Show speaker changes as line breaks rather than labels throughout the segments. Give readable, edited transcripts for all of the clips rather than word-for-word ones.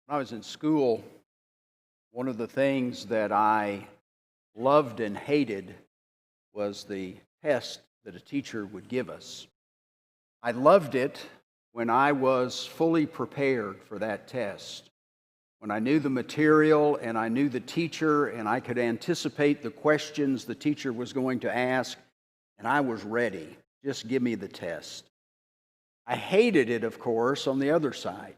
When I was in school, one of the things that I loved and hated was the test that a teacher would give us. I loved it when I was fully prepared for that test, when I knew the material and I knew the teacher and I could anticipate the questions the teacher was going to ask, and I was ready. Just give me the test. I hated it, of course, on the other side.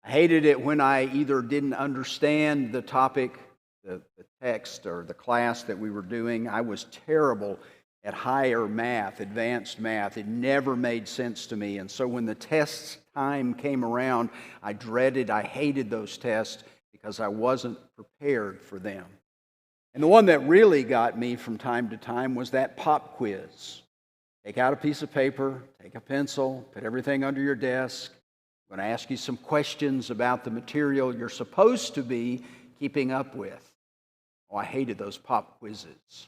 I hated it when I either didn't understand the topic, the text, or the class that we were doing. I was terrible at higher math, advanced math. It never made sense to me. And so when the test time came around, I hated those tests because I wasn't prepared for them. And the one that really got me from time to time was that pop quiz. Take out a piece of paper, take a pencil, put everything under your desk. I'm going to ask you some questions about the material you're supposed to be keeping up with. Oh, I hated those pop quizzes.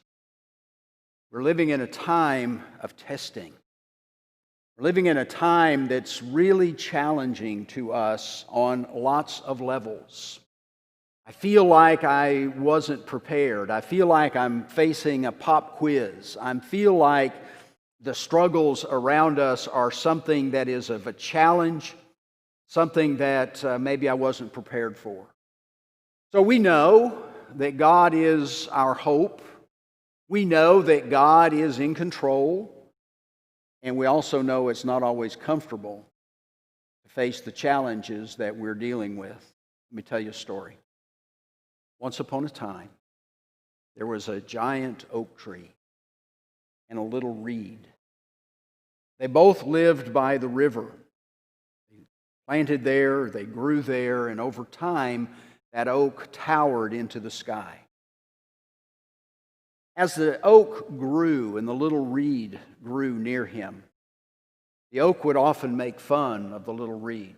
We're living in a time of testing. We're living in a time that's really challenging to us on lots of levels. I feel like I wasn't prepared. I feel like I'm facing a pop quiz. I feel like the struggles around us are something that is of a challenge, something that maybe I wasn't prepared for. So we know that God is our hope. We know that God is in control. And we also know it's not always comfortable to face the challenges that we're dealing with. Let me tell you a story. Once upon a time, there was a giant oak tree and a little reed. They both lived by the river. They planted there, they grew there, and over time, that oak towered into the sky. As the oak grew and the little reed grew near him, the oak would often make fun of the little reed.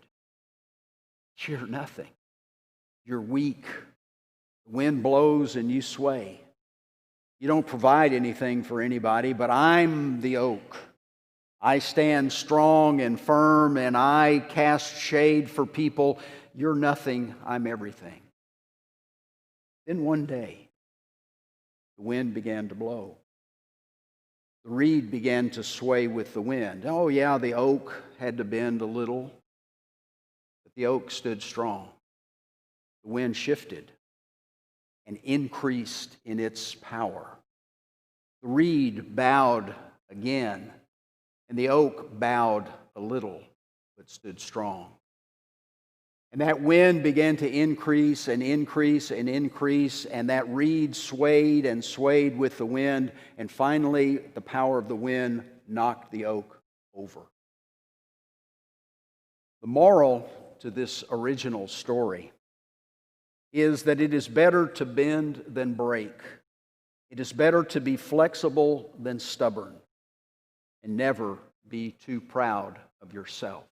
You're nothing. You're weak. The wind blows and you sway. You don't provide anything for anybody, but I'm the oak. I stand strong and firm, and I cast shade for people. You're nothing, I'm everything. Then one day, the wind began to blow. The reed began to sway with the wind. Oh yeah, the oak had to bend a little, but the oak stood strong. The wind shifted and increased in its power. The reed bowed again, and the oak bowed a little, but stood strong. And that wind began to increase and increase and increase, and that reed swayed and swayed with the wind, and finally the power of the wind knocked the oak over. The moral to this original story is that it is better to bend than break. It is better to be flexible than stubborn, and never be too proud of yourself.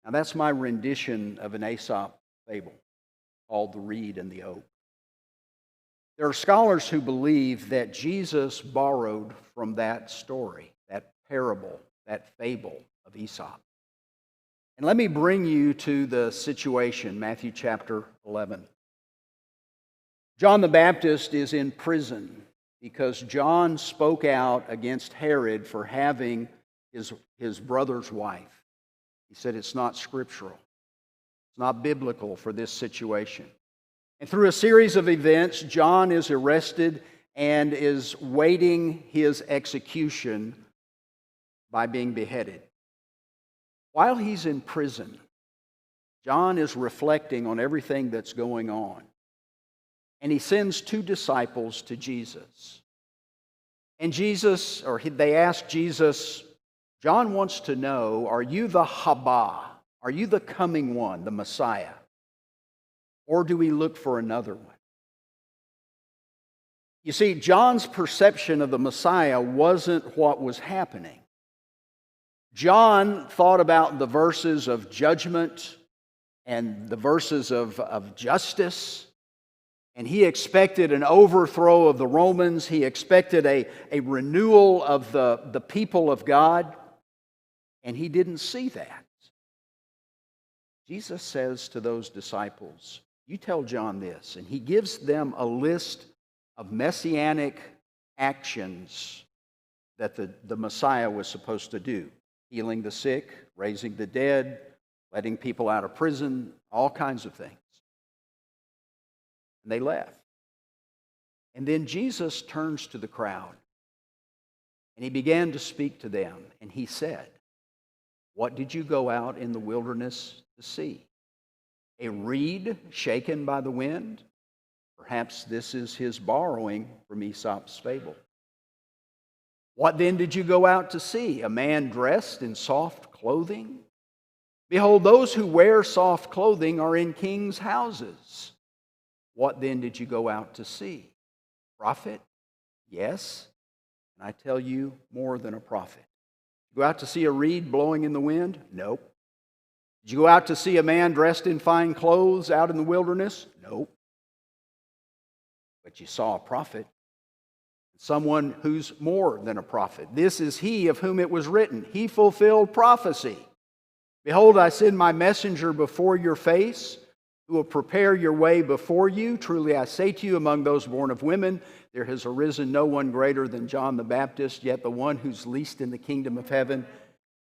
Now that's my rendition of an Aesop fable called The Reed and the Oak. There are scholars who believe that Jesus borrowed from that story, that parable, that fable of Aesop. And let me bring you to the situation, Matthew chapter 11. John the Baptist is in prison because John spoke out against Herod for having his brother's wife. He said it's not scriptural. It's not biblical for this situation. And through a series of events, John is arrested and is waiting his execution by being beheaded. While he's in prison, John is reflecting on everything that's going on. And he sends two disciples to Jesus. And they ask Jesus, John wants to know, are you the Haba? Are you the coming one, the Messiah? Or do we look for another one? You see, John's perception of the Messiah wasn't what was happening. John thought about the verses of judgment and the verses of justice, and he expected an overthrow of the Romans. He expected a renewal of the people of God. And he didn't see that. Jesus says to those disciples, you tell John this, and he gives them a list of messianic actions that the Messiah was supposed to do. Healing the sick, raising the dead, letting people out of prison, all kinds of things. And they left. And then Jesus turns to the crowd, and he began to speak to them, and he said, what did you go out in the wilderness to see? A reed shaken by the wind? Perhaps this is his borrowing from Aesop's fable. What then did you go out to see? A man dressed in soft clothing? Behold, those who wear soft clothing are in kings' houses. What then did you go out to see? Prophet? Yes. And I tell you, more than a prophet. Go out to see a reed blowing in the wind? Nope. Did you go out to see a man dressed in fine clothes out in the wilderness? Nope. But you saw a prophet, someone who's more than a prophet. This is he of whom it was written. He fulfilled prophecy. Behold, I send my messenger before your face, who will prepare your way before you. Truly I say to you, among those born of women, there has arisen no one greater than John the Baptist, yet the one who's least in the kingdom of heaven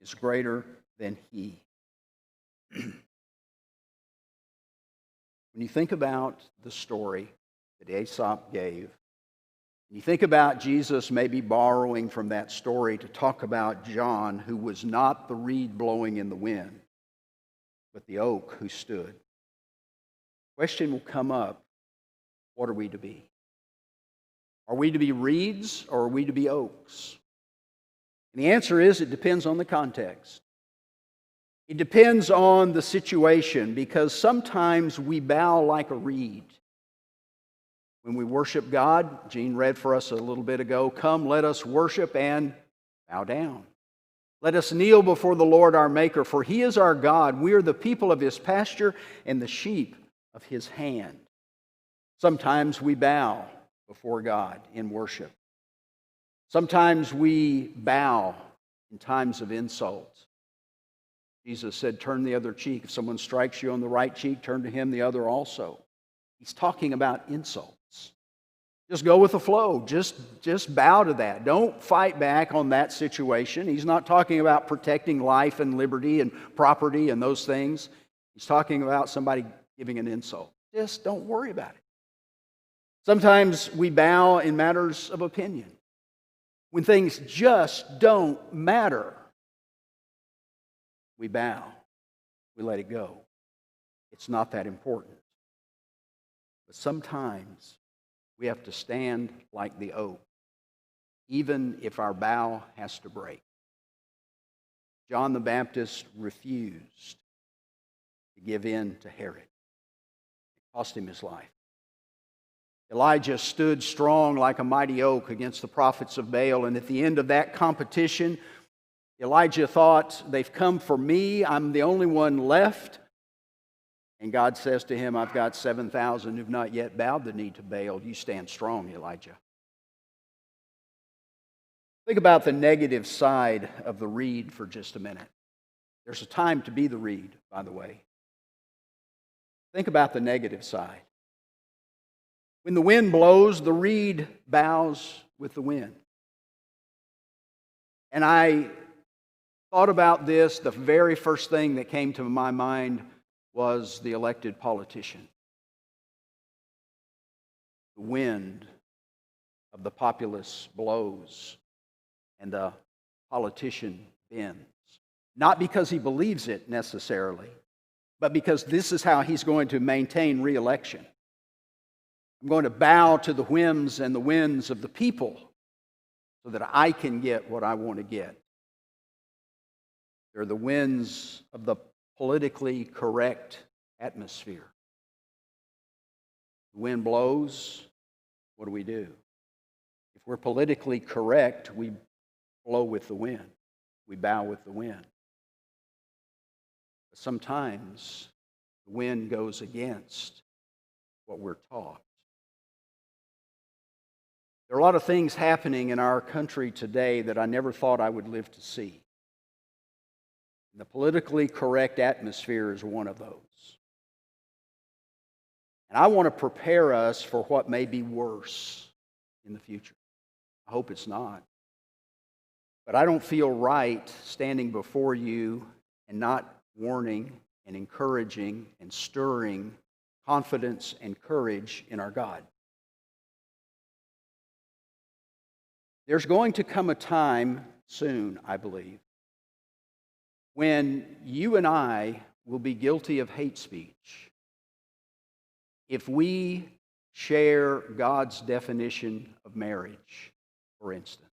is greater than he. When you think about the story that Aesop gave, you think about Jesus maybe borrowing from that story to talk about John, who was not the reed blowing in the wind, but the oak who stood. Question will come up, what are we to be? Are we to be reeds or are we to be oaks? And the answer is it depends on the context. It depends on the situation, because sometimes we bow like a reed. When we worship God, Gene read for us a little bit ago, come, let us worship and bow down. Let us kneel before the Lord our Maker, for He is our God. We are the people of His pasture and the sheep of His hand. Sometimes we bow before God in worship. Sometimes we bow in times of insult. Jesus said, turn the other cheek. If someone strikes you on the right cheek, turn to him the other also. He's talking about insults. Just go with the flow. Just bow to that. Don't fight back on that situation. He's not talking about protecting life and liberty and property and those things. He's talking about somebody giving an insult. Just don't worry about it. Sometimes we bow in matters of opinion. When things just don't matter, we bow. We let it go. It's not that important. But sometimes we have to stand like the oak, even if our bow has to break. John the Baptist refused to give in to Herod. It cost him his life. Elijah stood strong like a mighty oak against the prophets of Baal, and at the end of that competition, Elijah thought, they've come for me, I'm the only one left. And God says to him, I've got 7,000 who've not yet bowed the knee to Baal. You stand strong, Elijah. Think about the negative side of the reed for just a minute. There's a time to be the reed, by the way. Think about the negative side. When the wind blows, the reed bows with the wind. And I thought about this. The very first thing that came to my mind was the elected politician. The wind of the populace blows and the politician bends. Not because he believes it necessarily, but because this is how he's going to maintain re-election. I'm going to bow to the whims and the winds of the people so that I can get what I want to get. They're the winds of the politically correct atmosphere. The wind blows, what do? If we're politically correct, we blow with the wind. We bow with the wind. But sometimes the wind goes against what we're taught. There are a lot of things happening in our country today that I never thought I would live to see. The politically correct atmosphere is one of those. And I want to prepare us for what may be worse in the future. I hope it's not. But I don't feel right standing before you and not warning and encouraging and stirring confidence and courage in our God. There's going to come a time soon, I believe, when you and I will be guilty of hate speech if we share God's definition of marriage, for instance.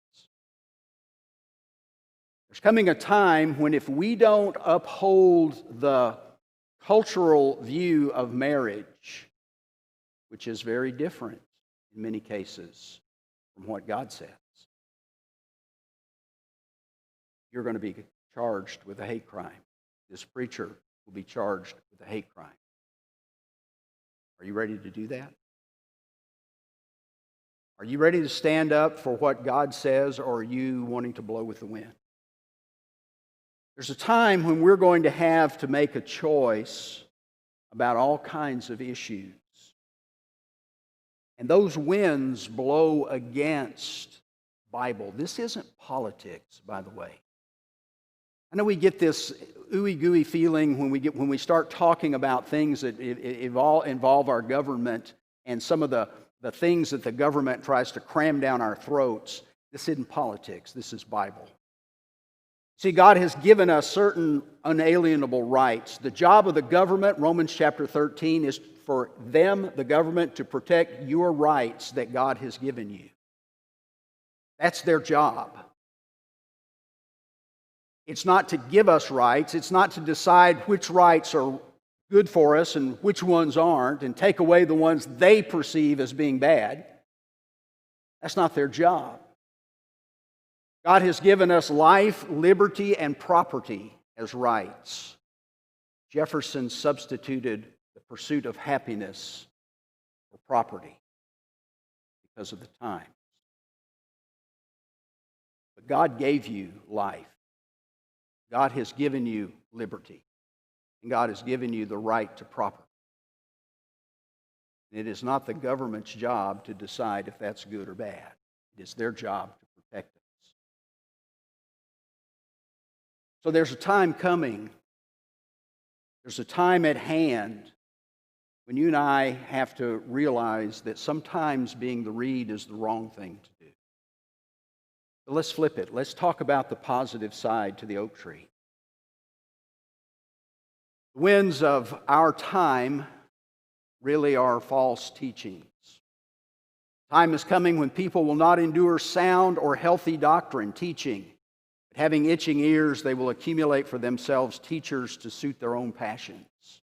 There's coming a time when if we don't uphold the cultural view of marriage, which is very different in many cases from what God says, you're going to be charged with a hate crime. This preacher will be charged with a hate crime. Are you ready to do that? Are you ready to stand up for what God says, or are you wanting to blow with the wind? There's a time when we're going to have to make a choice about all kinds of issues. And those winds blow against Bible. This isn't politics, by the way. I know we get this ooey-gooey feeling when we start talking about things that involve our government and some of the things that the government tries to cram down our throats. This isn't politics. This is Bible. See, God has given us certain unalienable rights. The job of the government, Romans chapter 13, is for them, the government, to protect your rights that God has given you. That's their job. It's not to give us rights. It's not to decide which rights are good for us and which ones aren't, and take away the ones they perceive as being bad. That's not their job. God has given us life, liberty, and property as rights. Jefferson substituted the pursuit of happiness for property because of the times. But God gave you life. God has given you liberty. And God has given you the right to property. It is not the government's job to decide if that's good or bad. It is their job to protect us. So there's a time coming. There's a time at hand when you and I have to realize that sometimes being the reed is the wrong thing to do. But let's flip it. Let's talk about the positive side to the oak tree. The winds of our time really are false teachings. Time is coming when people will not endure sound or healthy doctrine, teaching. But having itching ears, they will accumulate for themselves teachers to suit their own passions.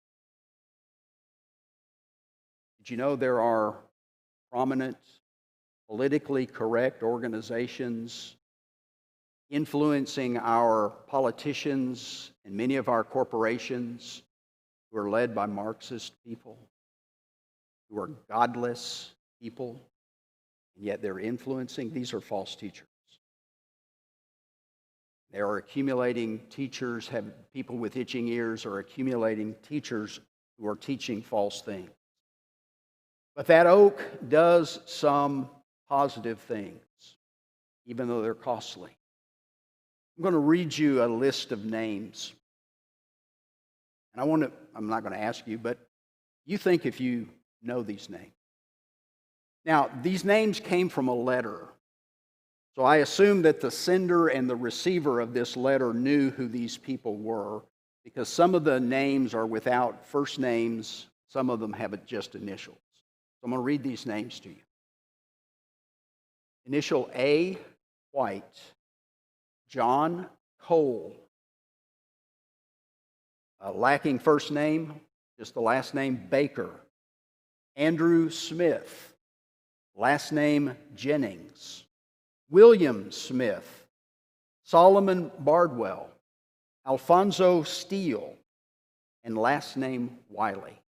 Did you know there are prominent, politically correct organizations influencing our politicians and many of our corporations who are led by Marxist people, who are godless people, and yet they're influencing? These are false teachers. They are accumulating teachers, people with itching ears are accumulating teachers who are teaching false things. But that oak does some positive things, even though they're costly. I'm going to read you a list of names. And I'm not going to ask you, but you think if you know these names. Now, these names came from a letter. So I assume that the sender and the receiver of this letter knew who these people were, because some of the names are without first names, some of them have just initials. So I'm going to read these names to you. Initial A, White. John Cole. Lacking first name, just the last name, Baker. Andrew Smith. Last name, Jennings. William Smith. Solomon Bardwell. Alfonso Steele. And last name, Wiley.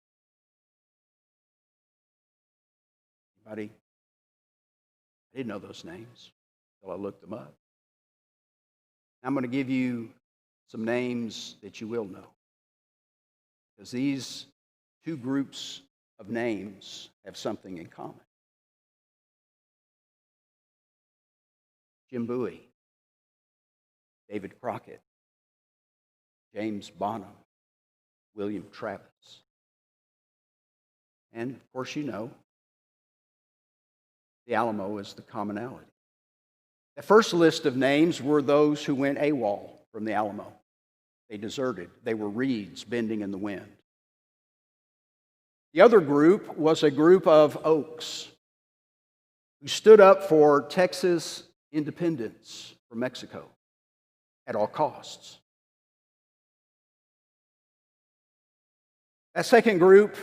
Anybody? I didn't know those names until I looked them up. I'm going to give you some names that you will know. Because these two groups of names have something in common. Jim Bowie, David Crockett, James Bonham, William Travis. And of course you know, the Alamo is the commonality. The first list of names were those who went AWOL from the Alamo. They deserted. They were reeds bending in the wind. The other group was a group of oaks who stood up for Texas independence from Mexico at all costs. That second group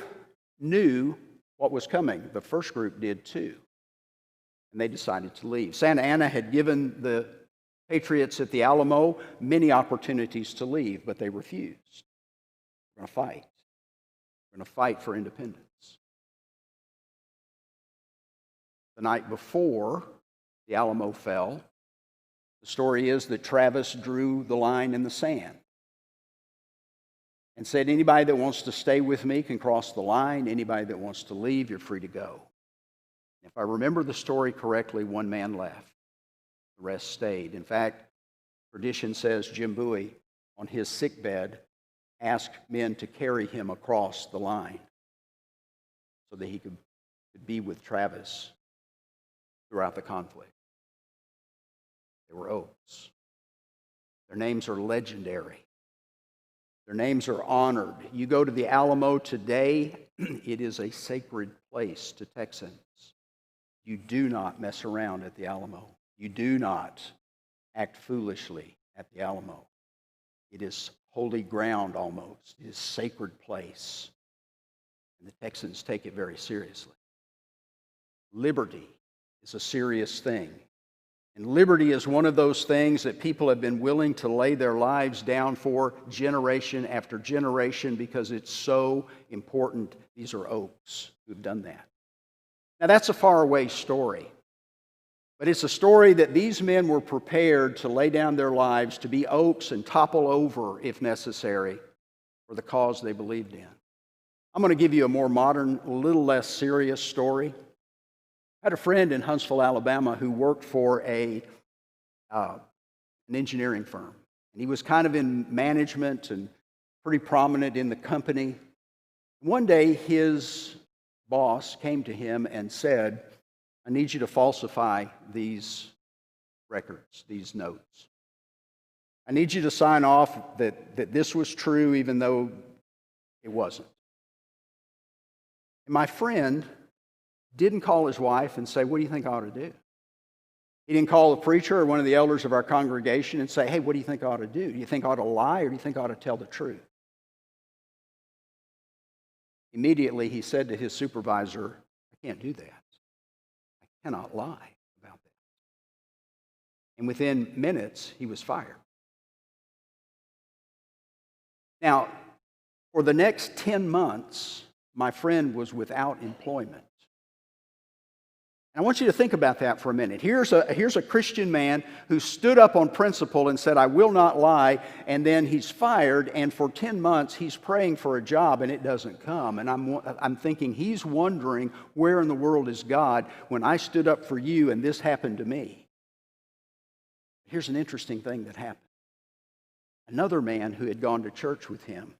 knew what was coming. The first group did too. And they decided to leave. Santa Anna had given the patriots at the Alamo many opportunities to leave, but they refused. We're going to fight. We're going to fight for independence. The night before the Alamo fell, the story is that Travis drew the line in the sand and said, anybody that wants to stay with me can cross the line. Anybody that wants to leave, you're free to go. If I remember the story correctly, one man left. The rest stayed. In fact, tradition says Jim Bowie, on his sickbed, asked men to carry him across the line so that he could be with Travis throughout the conflict. They were oaks. Their names are legendary. Their names are honored. You go to the Alamo today, it is a sacred place to Texans. You do not mess around at the Alamo. You do not act foolishly at the Alamo. It is holy ground almost. It is a sacred place. And the Texans take it very seriously. Liberty is a serious thing. And liberty is one of those things that people have been willing to lay their lives down for generation after generation because it's so important. These are oaks who've done that. Now, that's a faraway story, but it's a story that these men were prepared to lay down their lives, to be oaks and topple over, if necessary, for the cause they believed in. I'm going to give you a more modern, a little less serious story. I had a friend in Huntsville, Alabama, who worked for an engineering firm, and he was kind of in management and pretty prominent in the company. One day, his boss came to him and said, I need you to falsify these records, these notes. I need you to sign off that this was true even though it wasn't. And my friend didn't call his wife and say, what do you think I ought to do? He didn't call the preacher or one of the elders of our congregation and say, hey, what do you think I ought to do? Do you think I ought to lie or do you think I ought to tell the truth? Immediately, he said to his supervisor, I can't do that. I cannot lie about that. And within minutes, he was fired. Now, for the next 10 months, my friend was without employment. And I want you to think about that for a minute. Here's a Christian man who stood up on principle and said, I will not lie, and then he's fired, and for 10 months he's praying for a job and it doesn't come. And I'm thinking, he's wondering, where in the world is God when I stood up for you and this happened to me? Here's an interesting thing that happened. Another man who had gone to church with him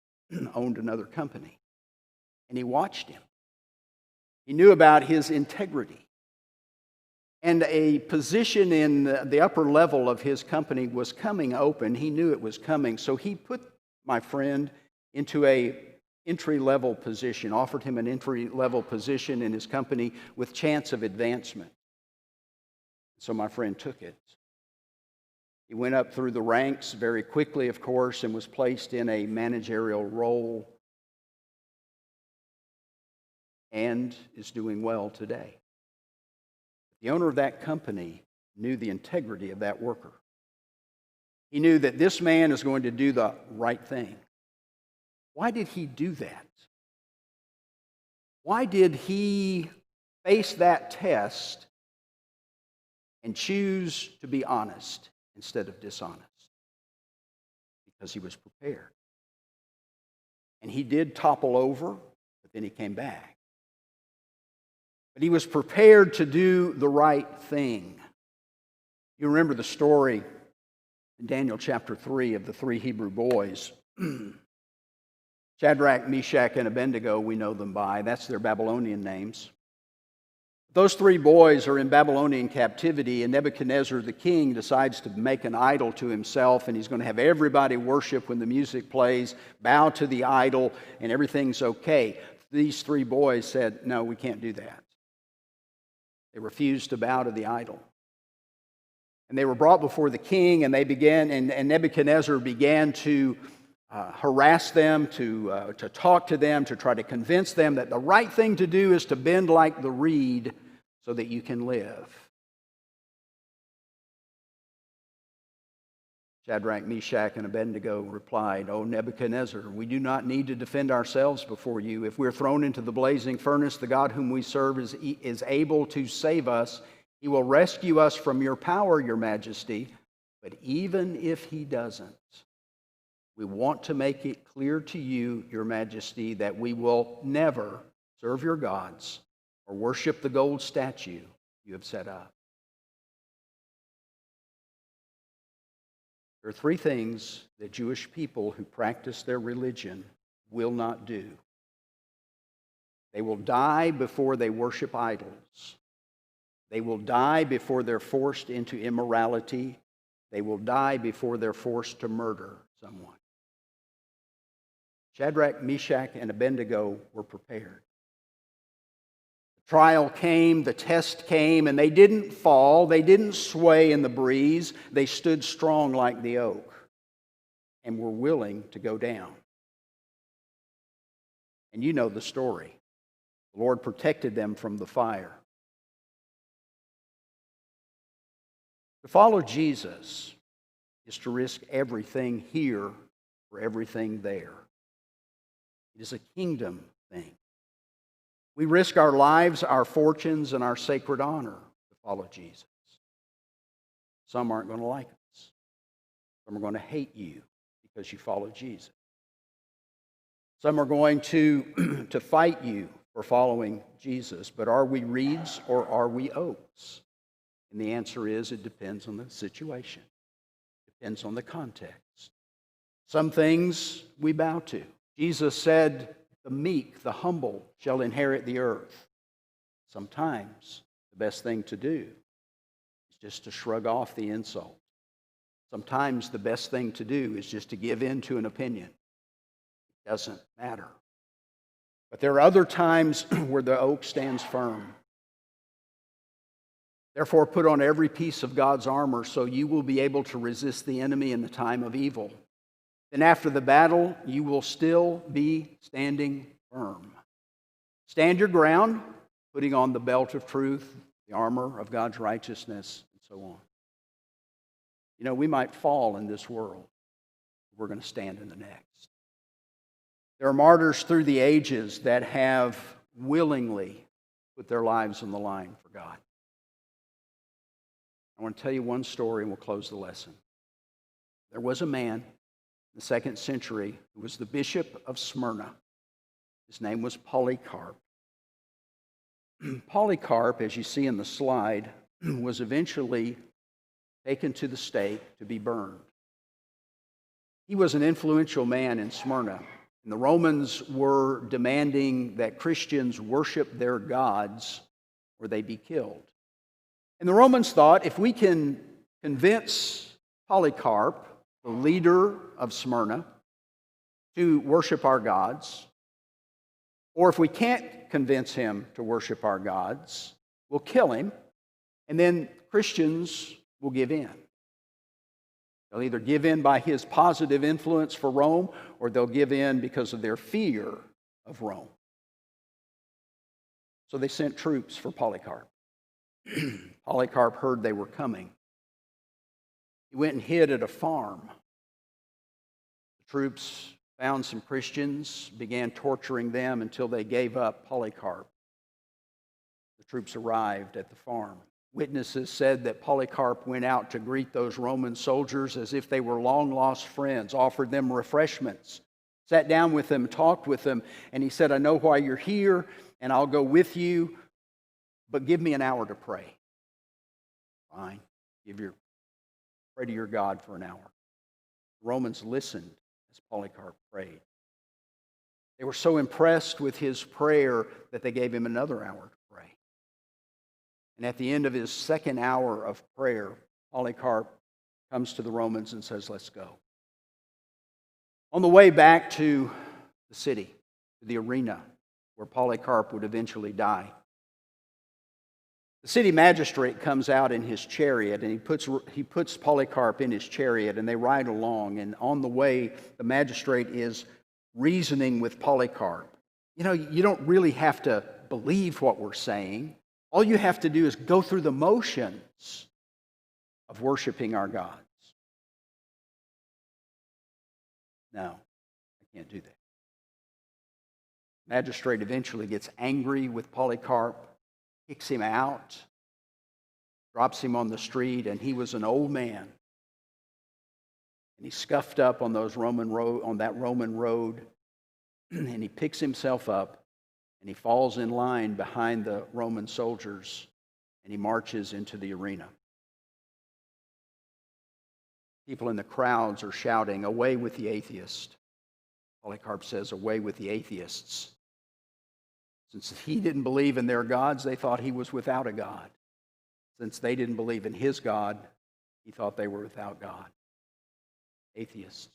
owned another company, and he watched him. He knew about his integrity. And a position in the upper level of his company was coming open. He knew it was coming. So he put my friend into an entry-level position, offered him an entry-level position in his company with chance of advancement. So my friend took it. He went up through the ranks very quickly, of course, and was placed in a managerial role and is doing well today. The owner of that company knew the integrity of that worker. He knew that this man is going to do the right thing. Why did he do that? Why did he face that test and choose to be honest instead of dishonest? because he was prepared. And he did topple over, but then he came back. But he was prepared to do the right thing. You remember the story in Daniel chapter 3 of the three Hebrew boys. Shadrach, Meshach, and Abednego, we know them by. That's their Babylonian names. Those three boys are in Babylonian captivity, and Nebuchadnezzar the king decides to make an idol to himself, and he's going to have everybody worship when the music plays, bow to the idol, and everything's okay. These three boys said, no, we can't do that. They refused to bow to the idol. And they were brought before the king, and Nebuchadnezzar began to harass them, to talk to them, to try to convince them that the right thing to do is to bend like the reed so that you can live. Shadrach, Meshach, and Abednego replied, "O Nebuchadnezzar, we do not need to defend ourselves before you. If we're thrown into the blazing furnace, the God whom we serve is able to save us. He will rescue us from your power, your majesty. But even if he doesn't, we want to make it clear to you, your majesty, that we will never serve your gods or worship the gold statue you have set up." There are three things that Jewish people who practice their religion will not do. They will die before they worship idols. They will die before they're forced into immorality. They will die before they're forced to murder someone. Shadrach, Meshach, and Abednego were prepared. The trial came, the test came, and they didn't fall. They didn't sway in the breeze. They stood strong like the oak and were willing to go down. And you know the story. The Lord protected them from the fire. To follow Jesus is to risk everything here for everything there. It is a kingdom thing. We risk our lives, our fortunes, and our sacred honor to follow Jesus. Some aren't going to like us. Some are going to hate you because you follow Jesus. Some are going to fight you for following Jesus. But are we reeds or are we oaks? And the answer is it depends on the situation. It depends on the context. Some things we bow to. Jesus said, "The meek, the humble shall inherit the earth." Sometimes the best thing to do is just to shrug off the insult. Sometimes the best thing to do is just to give in to an opinion. It doesn't matter. But there are other times where the oak stands firm. Therefore, put on every piece of God's armor so you will be able to resist the enemy in the time of evil. Then after the battle, you will still be standing firm. Stand your ground, putting on the belt of truth, the armor of God's righteousness, and so on. You know, we might fall in this world. We're going to stand in the next. There are martyrs through the ages that have willingly put their lives on the line for God. I want to tell you one story and we'll close the lesson. There was a man in the 2nd century who was the bishop of Smyrna. His name was Polycarp. Polycarp, as you see in the slide, was eventually taken to the stake to be burned. He was an influential man in Smyrna, and the Romans were demanding that Christians worship their gods or they be killed. And the Romans thought, if we can convince Polycarp, the leader of Smyrna, to worship our gods, or if we can't convince him to worship our gods, we'll kill him, and then Christians will give in. They'll either give in by his positive influence for Rome, or they'll give in because of their fear of Rome. So they sent troops for Polycarp. Polycarp heard they were coming. He went and hid at a farm. The troops found some Christians, began torturing them until they gave up Polycarp. The troops arrived at the farm. Witnesses said that Polycarp went out to greet those Roman soldiers as if they were long-lost friends, offered them refreshments, sat down with them, talked with them, and he said, I know why you're here, and I'll go with you, but give me an hour to pray. Fine. Pray to your God for an hour. The Romans listened as Polycarp prayed. They were so impressed with his prayer that they gave him another hour to pray. And at the end of his second hour of prayer, Polycarp comes to the Romans and says, let's go. On the way back to the city, to the arena where Polycarp would eventually die, the city magistrate comes out in his chariot, and he puts Polycarp in his chariot, and they ride along. And on the way, the magistrate is reasoning with Polycarp. You know, you don't really have to believe what we're saying. All you have to do is go through the motions of worshiping our gods. No, I can't do that. Magistrate eventually gets angry with Polycarp, kicks him out, drops him on the street, and he was an old man. And he scuffed up on that Roman road, and he picks himself up, and he falls in line behind the Roman soldiers, and he marches into the arena. People in the crowds are shouting, away with the atheist. Polycarp says, away with the atheists. Since he didn't believe in their gods, they thought he was without a God. Since they didn't believe in his God, he thought they were without God. Atheists.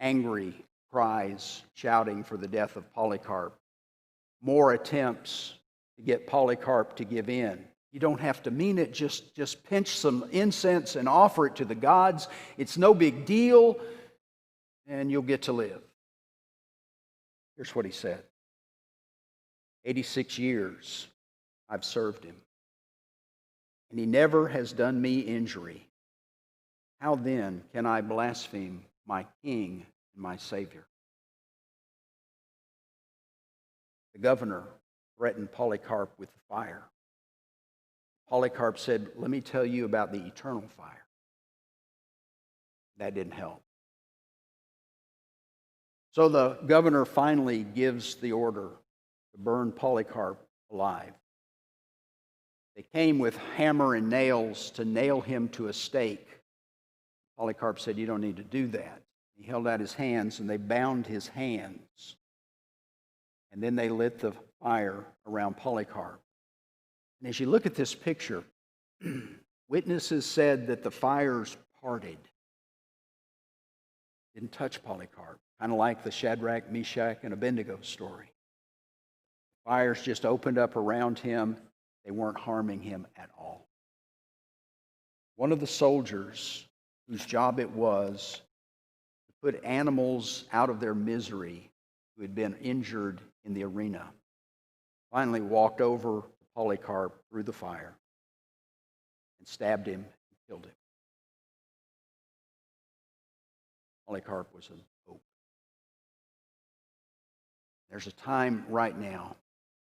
Angry cries, shouting for the death of Polycarp. More attempts to get Polycarp to give in. You don't have to mean it. Just pinch some incense and offer it to the gods. It's no big deal, and you'll get to live. Here's what he said. 86 years I've served him, and he never has done me injury. How then can I blaspheme my King and my Savior? The governor threatened Polycarp with the fire. Polycarp said, let me tell you about the eternal fire. That didn't help. So the governor finally gives the order to burn Polycarp alive. They came with hammer and nails to nail him to a stake. Polycarp said, you don't need to do that. He held out his hands, and they bound his hands. And then they lit the fire around Polycarp. And as you look at this picture, witnesses said that the fires parted. Didn't touch Polycarp. Kind of like the Shadrach, Meshach, and Abednego story. Fires just opened up around him. They weren't harming him at all. One of the soldiers, whose job it was to put animals out of their misery who had been injured in the arena, finally walked over to Polycarp through the fire and stabbed him and killed him. Polycarp was an oak. There's a time right now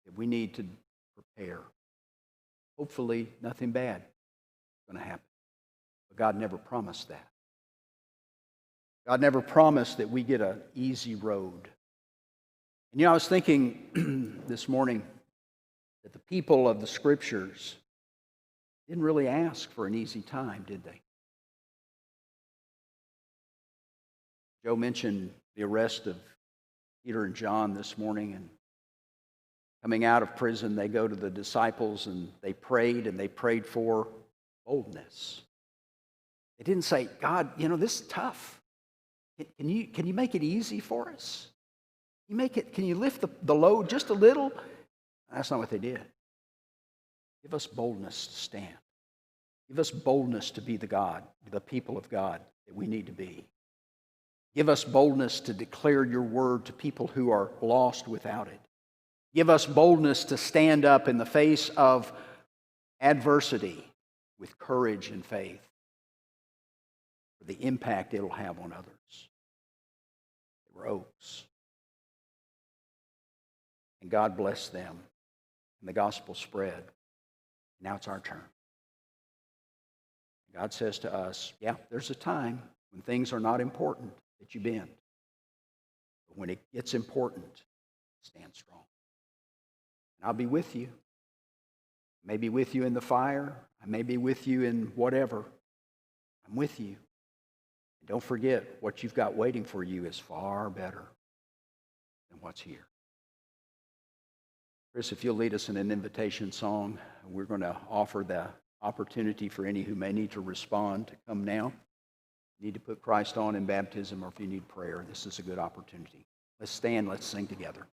that we need to prepare. Hopefully, nothing bad is going to happen. But God never promised that. God never promised that we get an easy road. And you know, I was thinking this morning that the people of the Scriptures didn't really ask for an easy time, did they? Joe mentioned the arrest of Peter and John this morning, and coming out of prison, they go to the disciples and they prayed for boldness. They didn't say, God, you know, this is tough. Can you make it easy for us? Can you lift the load just a little? That's not what they did. Give us boldness to stand. Give us boldness to be the people of God that we need to be. Give us boldness to declare your word to people who are lost without it. Give us boldness to stand up in the face of adversity with courage and faith for the impact it'll have on others. They were oaks. And God blessed them, and the gospel spread. Now it's our turn. God says to us, yeah, there's a time when things are not important that you bend. But when it gets important, stand strong. And I'll be with you. I may be with you in the fire. I may be with you in whatever. I'm with you. And don't forget, what you've got waiting for you is far better than what's here. Chris, if you'll lead us in an invitation song, we're going to offer the opportunity for any who may need to respond to come now. Need to put Christ on in baptism, or if you need prayer, this is a good opportunity. Let's stand, let's sing together.